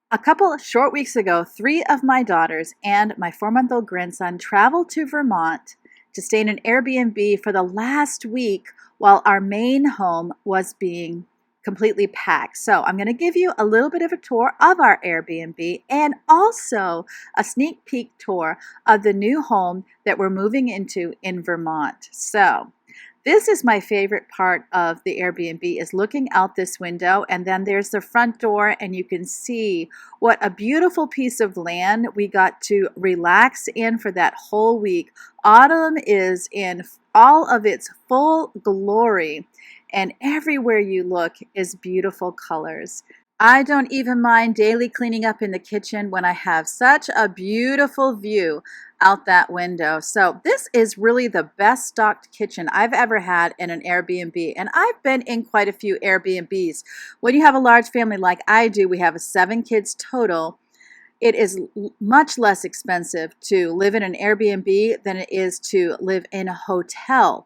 A couple of short weeks ago, three of my daughters and my 4-month-old grandson traveled to Vermont to stay in an Airbnb for the last week while our main home was being completely packed. So I'm going to give you a little bit of a tour of our Airbnb and also a sneak peek tour of the new home that we're moving into in Vermont. So this is my favorite part of the Airbnb, is looking out this window, and then there's the front door, and you can see what a beautiful piece of land we got to relax in for that whole week. Autumn is in all of its full glory, and everywhere you look is beautiful colors. I don't even mind daily cleaning up in the kitchen when I have such a beautiful view out that window. So this is really the best stocked kitchen I've ever had in an Airbnb. And I've been in quite a few Airbnbs. When you have a large family like I do, we have 7 kids total. It is much less expensive to live in an Airbnb than it is to live in a hotel.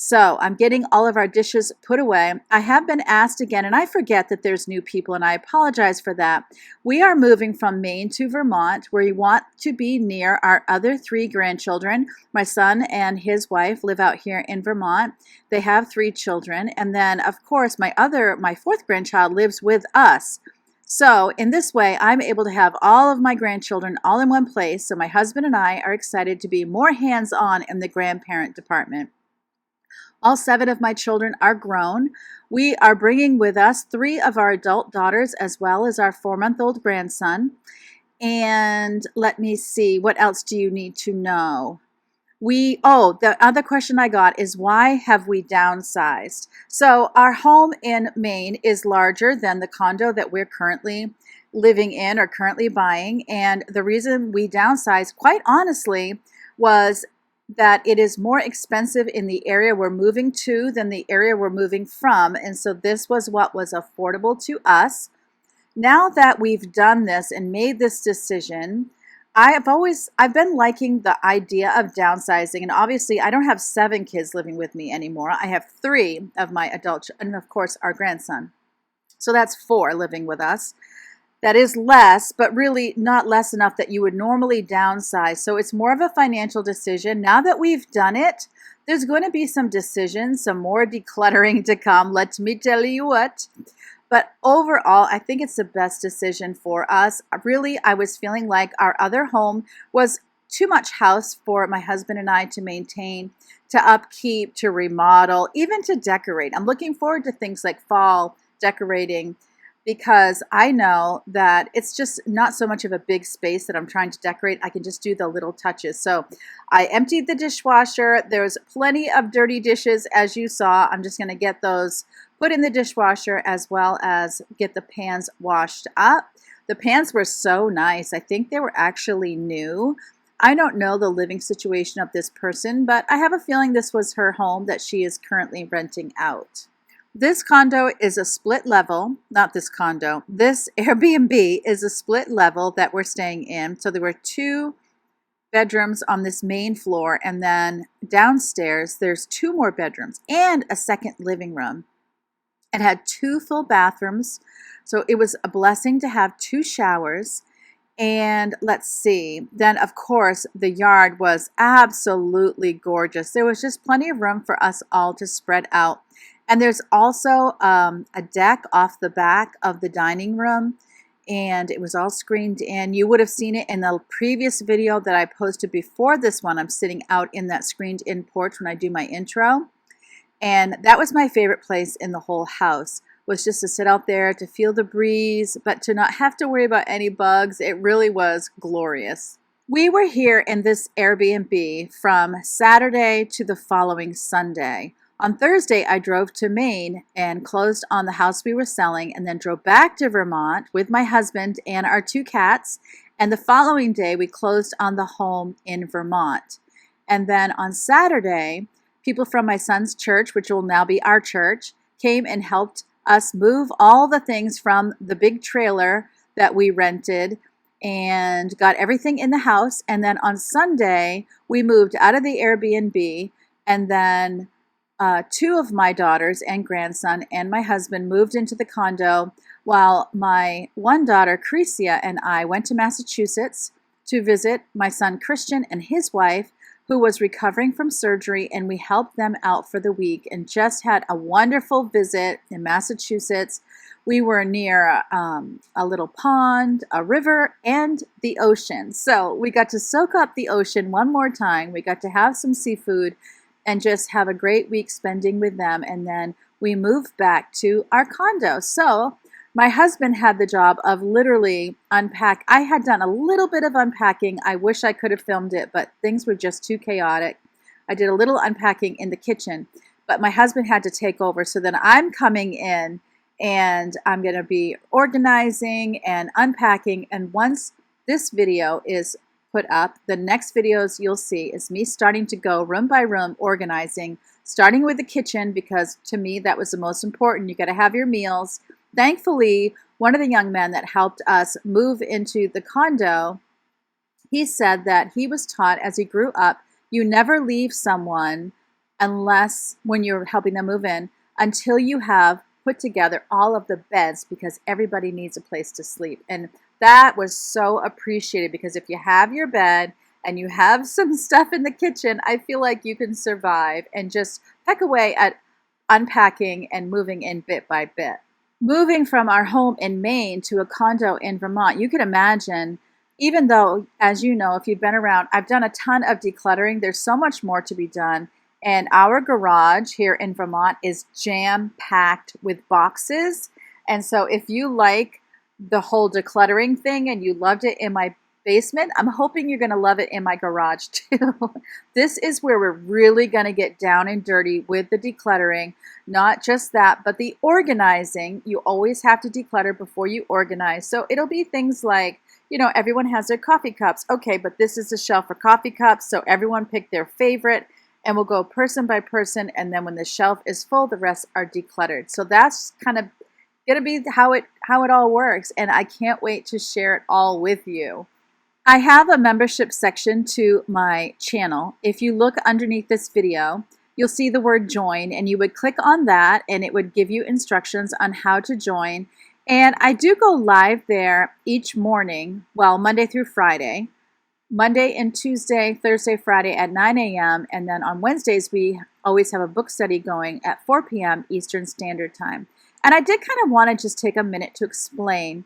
So I'm getting all of our dishes put away. I have been asked again, and I forget that there's new people, and I apologize for that. We are moving from Maine to Vermont, where we want to be near our other 3 grandchildren. My son and his wife live out here in Vermont. They have 3 children. And then, of course, my 4th grandchild lives with us. So in this way, I'm able to have all of my grandchildren all in one place. So my husband and I are excited to be more hands-on in the grandparent department. All 7 of my children are grown. We are bringing with us 3 of our adult daughters as well as our 4-month-old grandson. And let me see, what else do you need to know? The other question I got is, why have we downsized? So our home in Maine is larger than the condo that we're currently living in or currently buying. And the reason we downsized, quite honestly, was that it is more expensive in the area we're moving to than the area we're moving from. And so this was what was affordable to us. Now that we've done this and made this decision, I've been liking the idea of downsizing. And obviously I don't have 7 kids living with me anymore. I have 3 of my adults, and of course our grandson. So that's 4 living with us. That is less, but really not less enough that you would normally downsize. So it's more of a financial decision. Now that we've done it, there's going to be some decisions, some more decluttering to come. Let me tell you what. But overall, I think it's the best decision for us. Really, I was feeling like our other home was too much house for my husband and I to maintain, to upkeep, to remodel, even to decorate. I'm looking forward to things like fall decorating, because I know that it's just not so much of a big space that I'm trying to decorate. I can just do the little touches. So I emptied the dishwasher. There's plenty of dirty dishes, as you saw. I'm just going to get those put in the dishwasher, as well as get the pans washed up. The pans were so nice. I think they were actually new. I don't know the living situation of this person, but I have a feeling this was her home that she is currently renting out. This condo is a split level, not this condo. This Airbnb is a split level that we're staying in. So there were 2 bedrooms on this main floor, and then downstairs there's 2 more bedrooms and a second living room. It had 2 full bathrooms, so it was a blessing to have 2 showers. And let's see, then of course the yard was absolutely gorgeous. There was just plenty of room for us all to spread out. And there's also a deck off the back of the dining room, and it was all screened in. You would have seen it in the previous video that I posted before this one. I'm sitting out in that screened in porch when I do my intro. And that was my favorite place in the whole house, was just to sit out there, to feel the breeze, but to not have to worry about any bugs. It really was glorious. We were here in this Airbnb from Saturday to the following Sunday. On Thursday, I drove to Maine and closed on the house we were selling, and then drove back to Vermont with my husband and our 2 cats. And the following day, we closed on the home in Vermont. And then on Saturday, people from my son's church, which will now be our church, came and helped us move all the things from the big trailer that we rented and got everything in the house. And then on Sunday, we moved out of the Airbnb, and then 2 of my daughters and grandson and my husband moved into the condo, while my one daughter, Crecia, and I went to Massachusetts to visit my son, Christian, and his wife, who was recovering from surgery, and we helped them out for the week and just had a wonderful visit in Massachusetts. We were near a little pond, a river, and the ocean. So we got to soak up the ocean one more time. We got to have some seafood and just have a great week spending with them. And then we moved back to our condo. So my husband had the job of literally unpack. I had done a little bit of unpacking. I wish I could have filmed it, but things were just too chaotic. I did a little unpacking in the kitchen, but my husband had to take over. So then I'm coming in and I'm going to be organizing and unpacking. And once this video is put up, the next videos you'll see is me starting to go room by room organizing, starting with the kitchen, because to me that was the most important. You got to have your meals. Thankfully, one of the young men that helped us move into the condo, he said that he was taught as he grew up, you never leave someone unless, when you're helping them move in, until you have put together all of the beds, because everybody needs a place to sleep. And that was so appreciated, because if you have your bed and you have some stuff in the kitchen, I feel like you can survive and just peck away at unpacking and moving in bit by bit. Moving from our home in Maine to a condo in Vermont, you can imagine, even though, as you know, if you've been around, I've done a ton of decluttering. There's so much more to be done. And our garage here in Vermont is jam-packed with boxes. And so if you like the whole decluttering thing and you loved it in my basement, I'm hoping you're going to love it in my garage too. This is where we're really going to get down and dirty with the decluttering. Not just that, but the organizing. You always have to declutter before you organize. So it'll be things like, you know, everyone has their coffee cups. Okay, but this is the shelf for coffee cups. So everyone pick their favorite and we'll go person by person. And then when the shelf is full, the rest are decluttered. So that's kind of going to be how it all works. And I can't wait to share it all with you. I have a membership section to my channel. If you look underneath this video, you'll see the word join, and you would click on that and it would give you instructions on how to join. And I do go live there each morning, well, Monday through Friday, Monday and Tuesday, Thursday, Friday at 9 a.m. And then on Wednesdays, we always have a book study going at 4 p.m. Eastern Standard Time. And I did kind of want to just take a minute to explain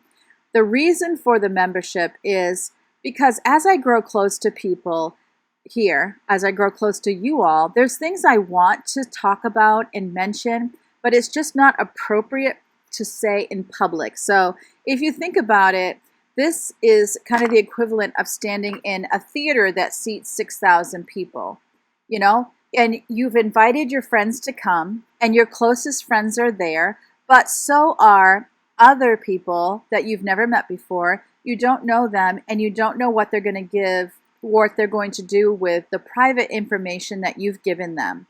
the reason for the membership is because as I grow close to people here, as I grow close to you all, there's things I want to talk about and mention, but it's just not appropriate to say in public. So if you think about it, this is kind of the equivalent of standing in a theater that seats 6,000 people, you know, and you've invited your friends to come and your closest friends are there, but so are other people that you've never met before. You don't know them and you don't know what they're going to give, what they're going to do with the private information that you've given them.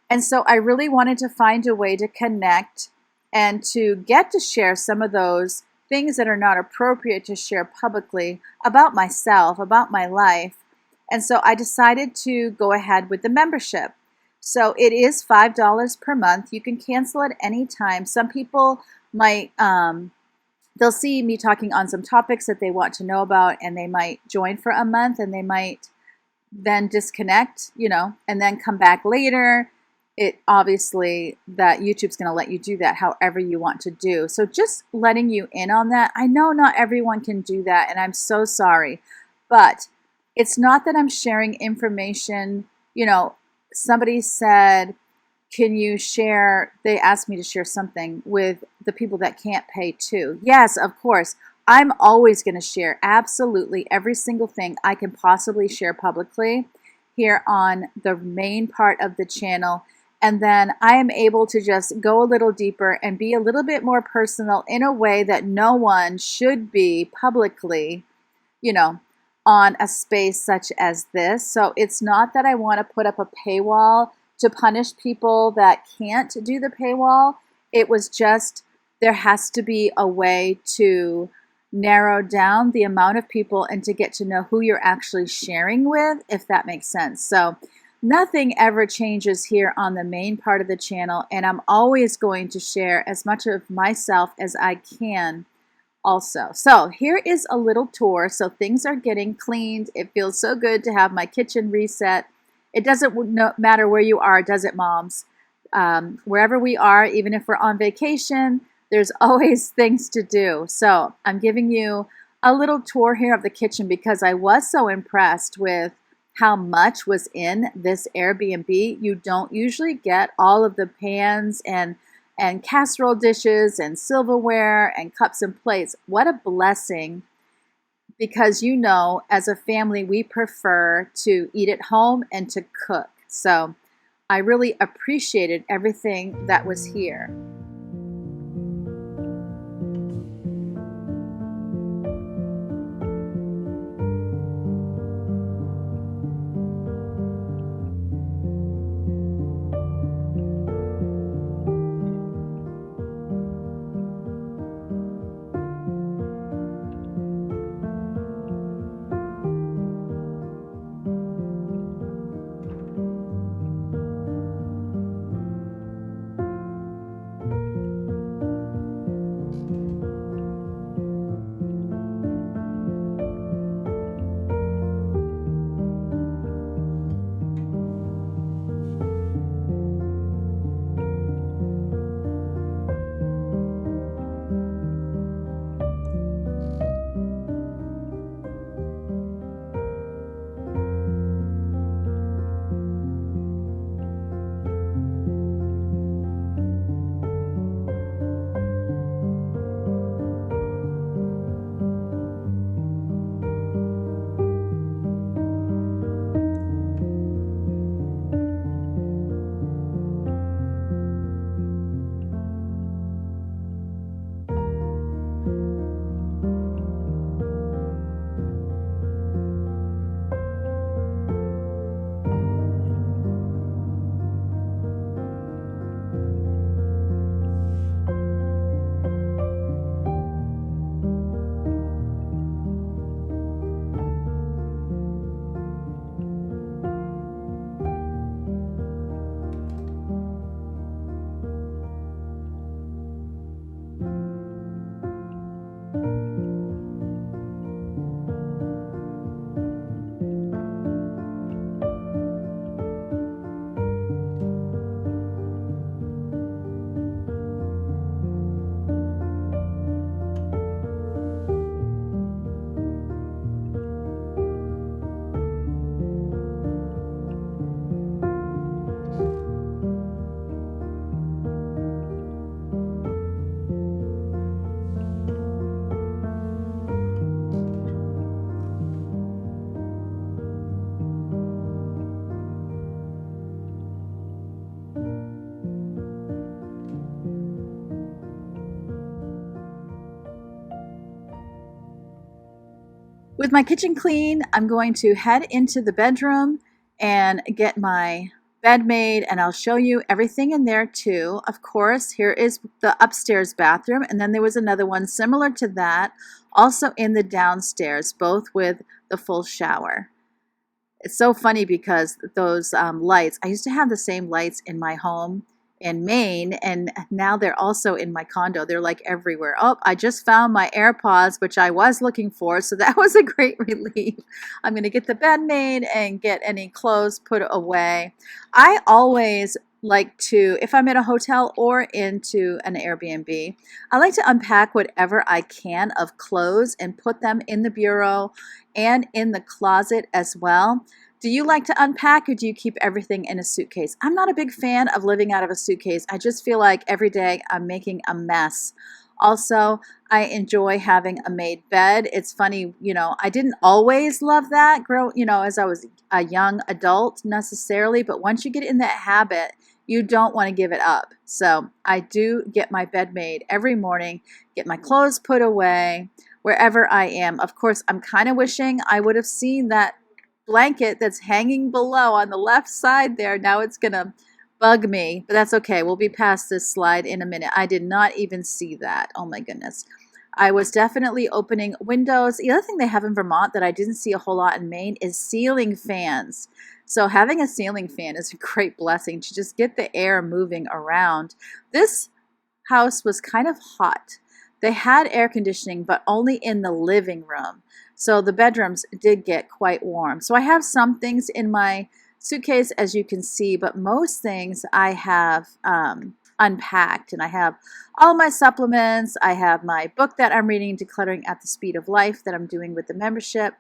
And so I really wanted to find a way to connect and to get to share some of those things that are not appropriate to share publicly about myself, about my life. And so I decided to go ahead with the membership. So it is $5 per month. You can cancel at any time. Some people might they'll see me talking on some topics that they want to know about, and they might join for a month and they might then disconnect, you know, and then come back later. It obviously that YouTube's going to let you do that however you want to do. So just letting you in on that. I know not everyone can do that, and I'm so sorry, but it's not that I'm sharing information. You know, somebody said, can you share, they asked me to share something with the people that can't pay too. Yes, of course. I'm always going to share absolutely every single thing I can possibly share publicly here on the main part of the channel. And then I am able to just go a little deeper and be a little bit more personal in a way that no one should be publicly, you know, on a space such as this. So it's not that I want to put up a paywall to punish people that can't do the paywall. It was just, there has to be a way to narrow down the amount of people and to get to know who you're actually sharing with, if that makes sense. So Nothing ever changes here on the main part of the channel, and I'm always going to share as much of myself as I can also. So here is a little tour. So things are getting cleaned. It feels so good to have my kitchen reset. It doesn't matter where you are, does it, moms? Wherever we are, even if we're on vacation, there's always things to do. So I'm giving you a little tour here of the kitchen because I was so impressed with how much was in this Airbnb. You don't usually get all of the pans and casserole dishes and silverware and cups and plates. What a blessing, because you know, as a family, we prefer to eat at home and to cook. So I really appreciated everything that was here. With my kitchen clean, I'm going to head into the bedroom and get my bed made, and I'll show you everything in there too. Of course, here is the upstairs bathroom, and then there was another one similar to that, also in the downstairs, both with the full shower. It's so funny because those lights, I used to have the same lights in my home in Maine, and now they're also in my condo. They're like everywhere. Oh, I just found my AirPods, which I was looking for, so that was a great relief. I'm going to get the bed made and get any clothes put away. I always like to, if I'm in a hotel or into an Airbnb, I like to unpack whatever I can of clothes and put them in the bureau and in the closet as well. Do you like to unpack, or do you keep everything in a suitcase? I'm not a big fan of living out of a suitcase. I just feel like every day I'm making a mess. Also, I enjoy having a made bed. It's funny, you know, I didn't always love that, as I was a young adult necessarily, but once you get in that habit, you don't want to give it up. So I do get my bed made every morning, get my clothes put away wherever I am. Of course, I'm kind of wishing I would have seen that blanket that's hanging below on the left side there. Now it's gonna bug me, but that's okay. We'll be past this slide in a minute. I did not even see that. Oh my goodness. I was definitely opening windows. The other thing they have in Vermont that I didn't see a whole lot in Maine is ceiling fans. So having a ceiling fan is a great blessing to just get the air moving around. This house was kind of hot. They had air conditioning, but only in the living room. So the bedrooms did get quite warm. So I have some things in my suitcase, as you can see, but most things I have unpacked, and I have all my supplements. I have my book that I'm reading, Decluttering at the Speed of Life, that I'm doing with the membership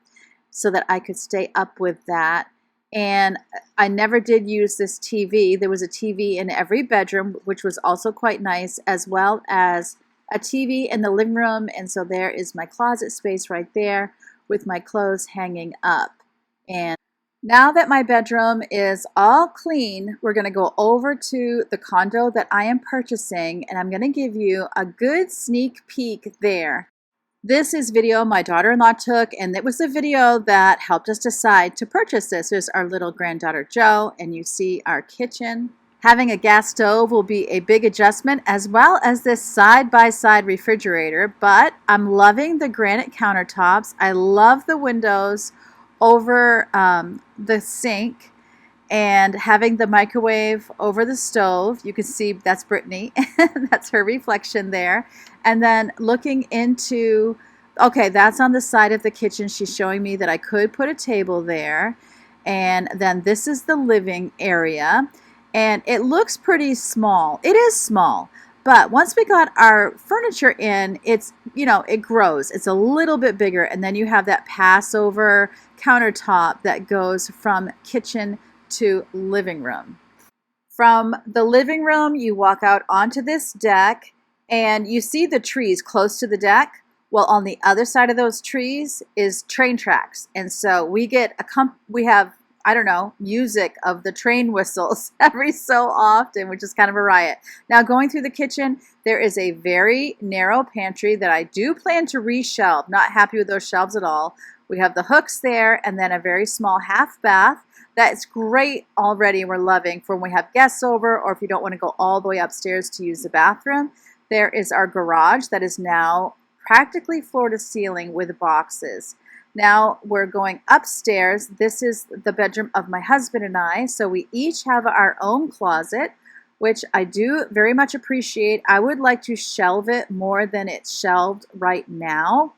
so that I could stay up with that. And I never did use this TV. There was a TV in every bedroom, which was also quite nice, as well as a TV in the living room. And so there is my closet space right there with my clothes hanging up. And now that my bedroom is all clean, we're going to go over to the condo that I am purchasing, and I'm going to give you a good sneak peek there. This is video my daughter-in-law took, and it was the video that helped us decide to purchase this. There's our little granddaughter Jo, and you see our kitchen. Having a gas stove will be a big adjustment, as well as this side-by-side refrigerator, but I'm loving the granite countertops. I love the windows over the sink, and having the microwave over the stove. You can see that's Brittany. That's her reflection there. And then looking into, okay, that's on the side of the kitchen. She's showing me that I could put a table there. And then this is the living area. And it looks pretty small. It is small. But once we got our furniture in, it's, you know, it grows. It's a little bit bigger. And then you have that Passover countertop that goes from kitchen to living room. From the living room, you walk out onto this deck and you see the trees close to the deck. Well, on the other side of those trees is train tracks. And so we have, I don't know, music of the train whistles every so often, which is kind of a riot. Now, going through the kitchen, there is a very narrow pantry that I do plan to reshelve. Not happy with those shelves at all. We have the hooks there, and then a very small half bath. That's great already. We're loving for when we have guests over, or if you don't want to go all the way upstairs to use the bathroom. There is our garage that is now practically floor to ceiling with boxes. Now we're going upstairs. This is the bedroom of my husband and I. So we each have our own closet, which I do very much appreciate. I would like to shelve it more than it's shelved right now,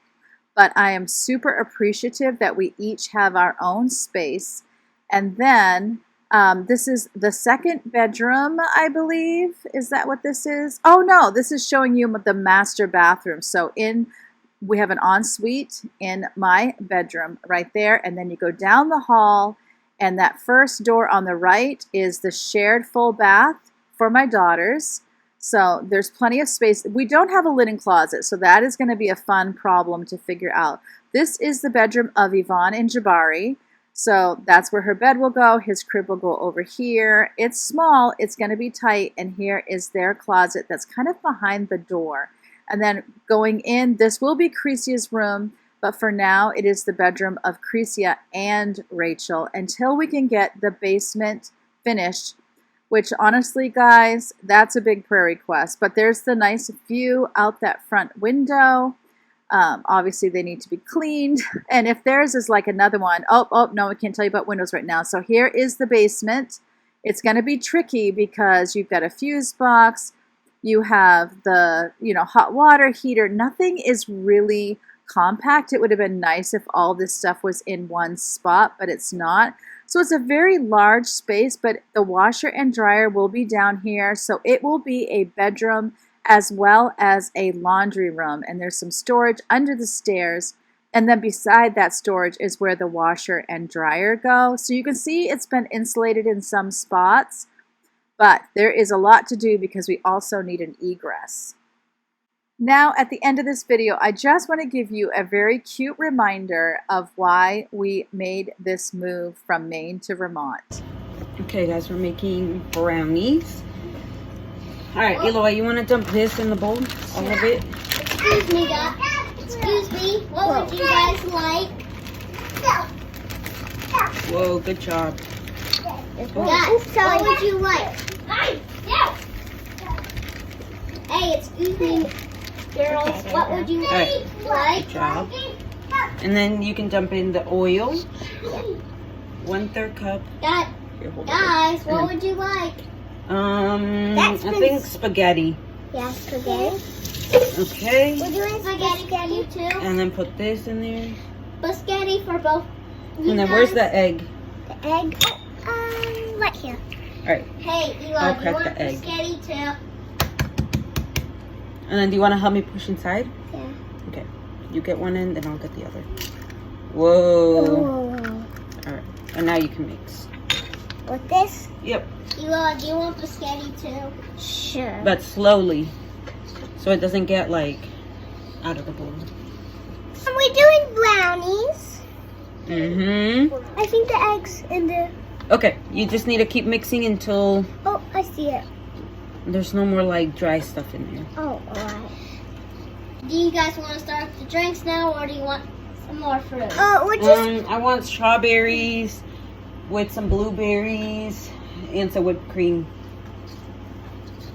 but I am super appreciative that we each have our own space. And then this is the second bedroom, I believe. Is that what this is? Oh no, this is showing you the master bathroom. So we have an ensuite in my bedroom right there, and then you go down the hall, and that first door on the right is the shared full bath for my daughters. So there's plenty of space. We don't have a linen closet, so that is going to be a fun problem to figure out. This is the bedroom of Yvonne and Jabari. So that's where her bed will go. His crib will go over here. It's small. It's going to be tight. And here is their closet that's kind of behind the door. And then going in, this will be Cresia's room. But for now, it is the bedroom of Cresia and Rachel until we can get the basement finished, which honestly, guys, that's a big prayer request. But there's the nice view out that front window. Obviously, they need to be cleaned. And if theirs is like another one, oh, no, I can't tell you about windows right now. So here is the basement. It's going to be tricky because you've got a fuse box. You have the, hot water heater. Nothing is really compact. It would have been nice if all this stuff was in one spot, but it's not. So it's a very large space, but the washer and dryer will be down here. So it will be a bedroom as well as a laundry room. And there's some storage under the stairs. And then beside that storage is where the washer and dryer go. So you can see it's been insulated in some spots, but there is a lot to do because we also need an egress. Now, at the end of this video, I just want to give you a very cute reminder of why we made this move from Maine to Vermont. Okay, guys, we're making brownies. All right, Eloy, you want to dump this in the bowl? All of it? Excuse me, Dad. Excuse me. What would you guys like? Whoa, good job. Dad, what would you like? Hey, excuse me, girls. What would you like? Good job. And then you can dump in the oil. 1/3 cup. Guys, Here, hold guys, on. what would you like? I think spaghetti. Yeah, spaghetti. Okay. We're doing spaghetti for you too. And then put this in there. Spaghetti for both. And then where's the egg? The egg? Right here. All right. Hey, Eli, I'll do you crack want the egg. spaghetti too? And then do you want to help me push inside? Yeah. Okay. You get one end, then I'll get the other. Whoa. Oh. All right. And now you can mix. With this? Yep. Eli, do you want spaghetti too? Sure. But slowly, so it doesn't get like out of the bowl. Are we doing brownies? Mm-hmm. I think the egg's in there. Okay. You just need to keep mixing until Oh, I see it. there's no more like dry stuff in there. Oh, alright. Do you guys want to start the drinks now, or do you want some more fruit? Oh, we're just... I want strawberries with some blueberries and some whipped cream.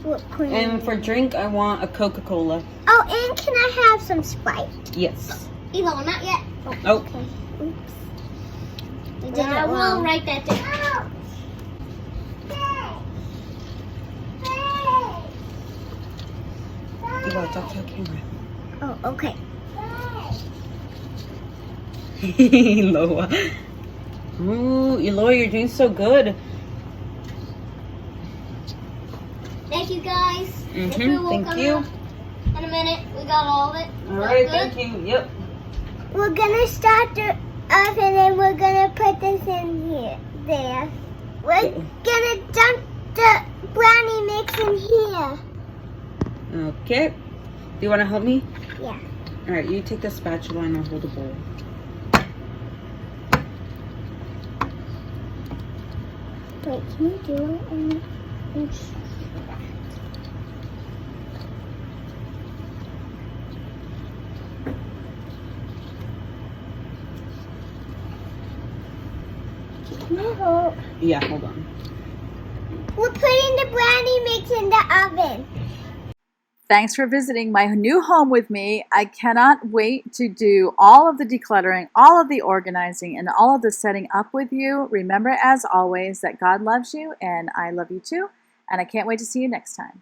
Whipped cream. And for drink, I want a Coca-Cola. Oh, and can I have some Sprite? Yes. Elo, not yet. Oh. Okay. Oops. I did I will write that down. Eva, talk to your camera. Oh, okay. Loa. Ooh, Eloy, you're doing so good. Thank you, guys. The food will Thank come you. out in a minute. We got all of it. All right, thank you. Yep. We're gonna start the oven and we're gonna put this in here. There. We're gonna dump the brownie mix in here. Okay. Do you want to help me? Yeah. All right, you take the spatula and I'll hold the bowl. Wait, can you do it? No. Yeah, hold on. We're putting the brownie mix in the oven. Thanks for visiting my new home with me. I cannot wait to do all of the decluttering, all of the organizing, and all of the setting up with you. Remember, as always, that God loves you and I love you too. And I can't wait to see you next time.